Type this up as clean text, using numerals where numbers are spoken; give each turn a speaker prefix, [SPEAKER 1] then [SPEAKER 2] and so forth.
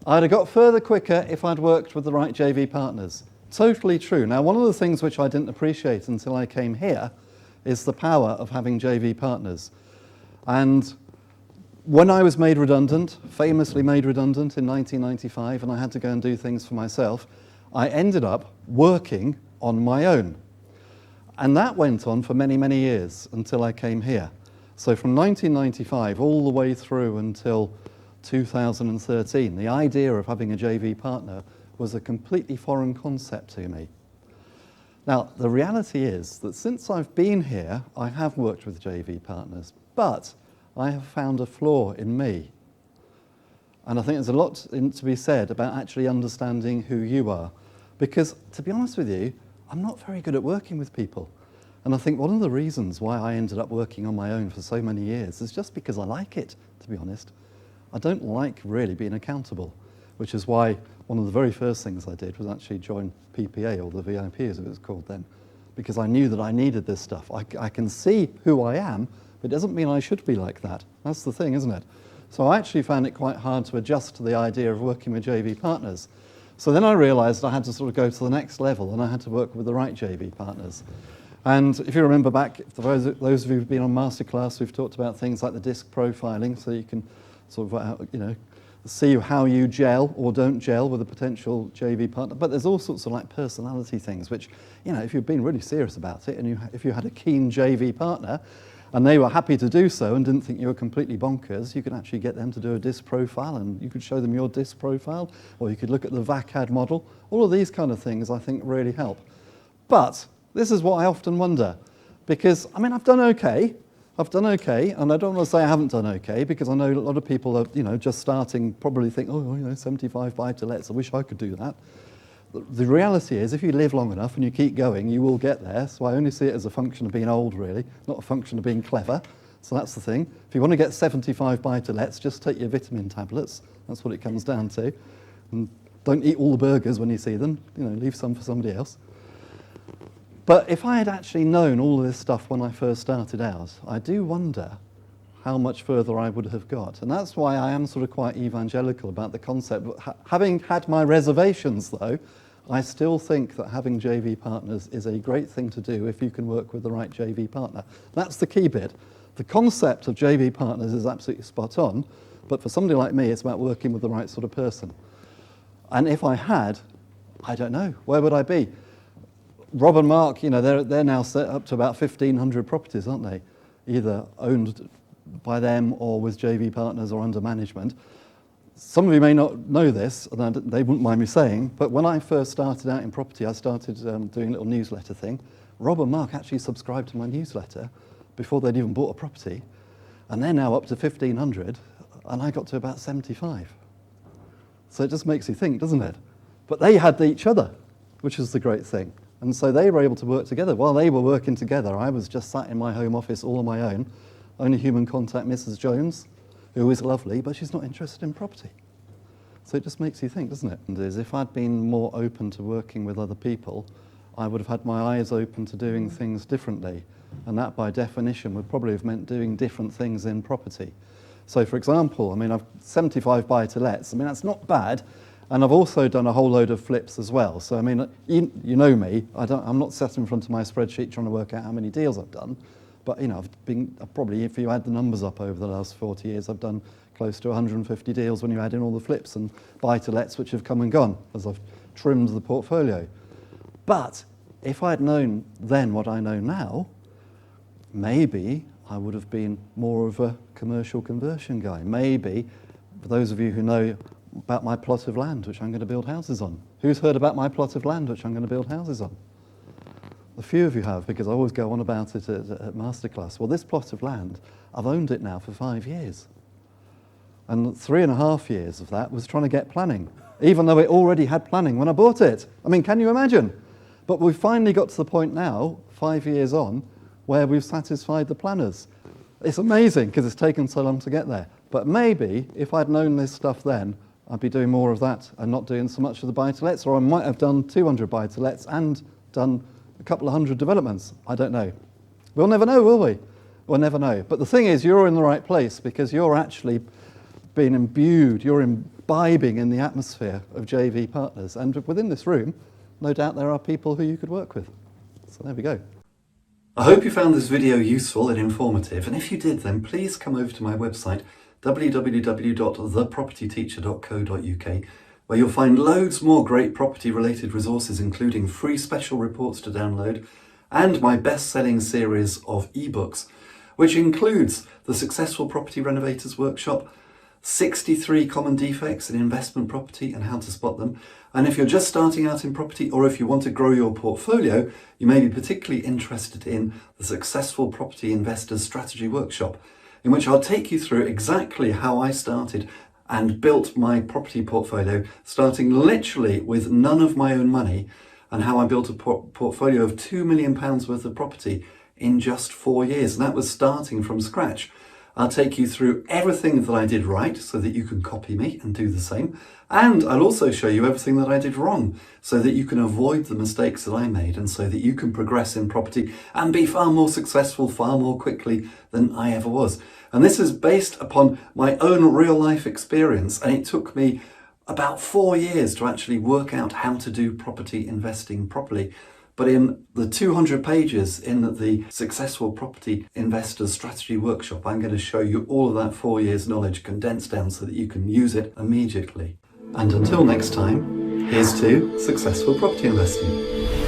[SPEAKER 1] I'd have got further quicker if I'd worked with the right JV partners. Totally true. Now, one of the things which I didn't appreciate until I came here is the power of having JV partners. And when I was made redundant, famously made redundant in 1995, and I had to go and do things for myself, I ended up working on my own. And that went on for many, many years until I came here. So from 1995 all the way through until 2013, the idea of having a JV partner was a completely foreign concept to me. Now, the reality is that since I've been here, I have worked with JV partners, but I have found a flaw in me. And I think there's a lot to be said about actually understanding who you are. Because, to be honest with you, I'm not very good at working with people. And I think one of the reasons why I ended up working on my own for so many years is just because I like it, to be honest. I don't like really being accountable, which is why one of the very first things I did was actually join PPA, or the VIP as it was called then, because I knew that I needed this stuff. I can see who I am, but it doesn't mean I should be like that. That's the thing, isn't it? So I actually found it quite hard to adjust to the idea of working with JV partners. So then I realised I had to sort of go to the next level, and I had to work with the right JV partners. And if you remember back, for those of you who've been on Masterclass, we've talked about things like the disc profiling, so you can sort of, see how you gel or don't gel with a potential JV partner. But there's all sorts of like personality things, which, if you've been really serious about it, and if you had a keen JV partner, and they were happy to do so and didn't think you were completely bonkers, you could actually get them to do a disc profile, and you could show them your disc profile, or you could look at the VACAD model. All of these kind of things I think really help. But this is what I often wonder, because, I've done okay, and I don't want to say I haven't done okay, because I know a lot of people are, just starting, probably think, 75 buy-to-lets, I wish I could do that. The reality is, if you live long enough and you keep going, you will get there. So I only see it as a function of being old, really, not a function of being clever. So that's the thing. If you want to get 75 buy-to-lets, just take your vitamin tablets. That's what it comes down to. And don't eat all the burgers when you see them. Leave some for somebody else. But if I had actually known all of this stuff when I first started out, I do wonder how much further I would have got. And that's why I am sort of quite evangelical about the concept. Having had my reservations, though, I still think that having JV partners is a great thing to do if you can work with the right JV partner. That's the key bit. The concept of JV partners is absolutely spot on, but for somebody like me, it's about working with the right sort of person. And if I had, I don't know, where would I be? Rob and Mark, they're now set up to about 1,500 properties, aren't they? Either owned by them or with JV partners or under management. Some of you may not know this, and they wouldn't mind me saying, but when I first started out in property, I started doing a little newsletter thing. Rob and Mark actually subscribed to my newsletter before they'd even bought a property, and they're now up to 1,500, and I got to about 75. So it just makes you think, doesn't it? But they had each other, which is the great thing. And so they were able to work together. While they were working together, I was just sat in my home office all on my own. Only human contact, Mrs. Jones, who is lovely, but she's not interested in property. So it just makes you think, doesn't it? And if I'd been more open to working with other people, I would have had my eyes open to doing things differently. And that, by definition, would probably have meant doing different things in property. So, for example, I've 75 buy-to-lets. That's not bad. And I've also done a whole load of flips as well. So, you know me. I'm not sat in front of my spreadsheet trying to work out how many deals I've done. But, I've probably, if you add the numbers up over the last 40 years, I've done close to 150 deals when you add in all the flips and buy-to-lets which have come and gone as I've trimmed the portfolio. But if I'd known then what I know now, maybe I would have been more of a commercial conversion guy. Maybe, for those of you who know about my plot of land which I'm going to build houses on. Who's heard about my plot of land which I'm going to build houses on? A few of you have, because I always go on about it at Masterclass. Well, this plot of land, I've owned it now for 5 years. And 3.5 years of that was trying to get planning, even though it already had planning when I bought it. Can you imagine? But we've finally got to the point now, 5 years on, where we've satisfied the planners. It's amazing, because it's taken so long to get there. But maybe, if I'd known this stuff then, I'd be doing more of that and not doing so much of the buy-to-lets, or I might have done 200 buy-to-lets and done a couple of hundred developments. I don't know. We'll never know, will we? We'll never know. But the thing is, you're in the right place because you're actually being imbued, you're imbibing in the atmosphere of JV Partners. And within this room, no doubt there are people who you could work with. So there we go. I hope you found this video useful and informative, and if you did, then please come over to my website www.thepropertyteacher.co.uk, where you'll find loads more great property related resources, including free special reports to download and my best-selling series of ebooks, which includes the Successful Property Renovators Workshop, 63 common defects in investment property and how to spot them. And if you're just starting out in property, or if you want to grow your portfolio, you may be particularly interested in the Successful Property Investors Strategy Workshop, in which I'll take you through exactly how I started and built my property portfolio, starting literally with none of my own money, and how I built a portfolio of £2 million worth of property in just 4 years. And that was starting from scratch. I'll take you through everything that I did right so that you can copy me and do the same. And I'll also show you everything that I did wrong so that you can avoid the mistakes that I made, and so that you can progress in property and be far more successful far more quickly than I ever was. And this is based upon my own real life experience, and it took me about 4 years to actually work out how to do property investing properly. But in the 200 pages in the Successful Property Investors Strategy Workshop, I'm going to show you all of that 4 years knowledge condensed down so that you can use it immediately. And until next time, here's to successful property investing.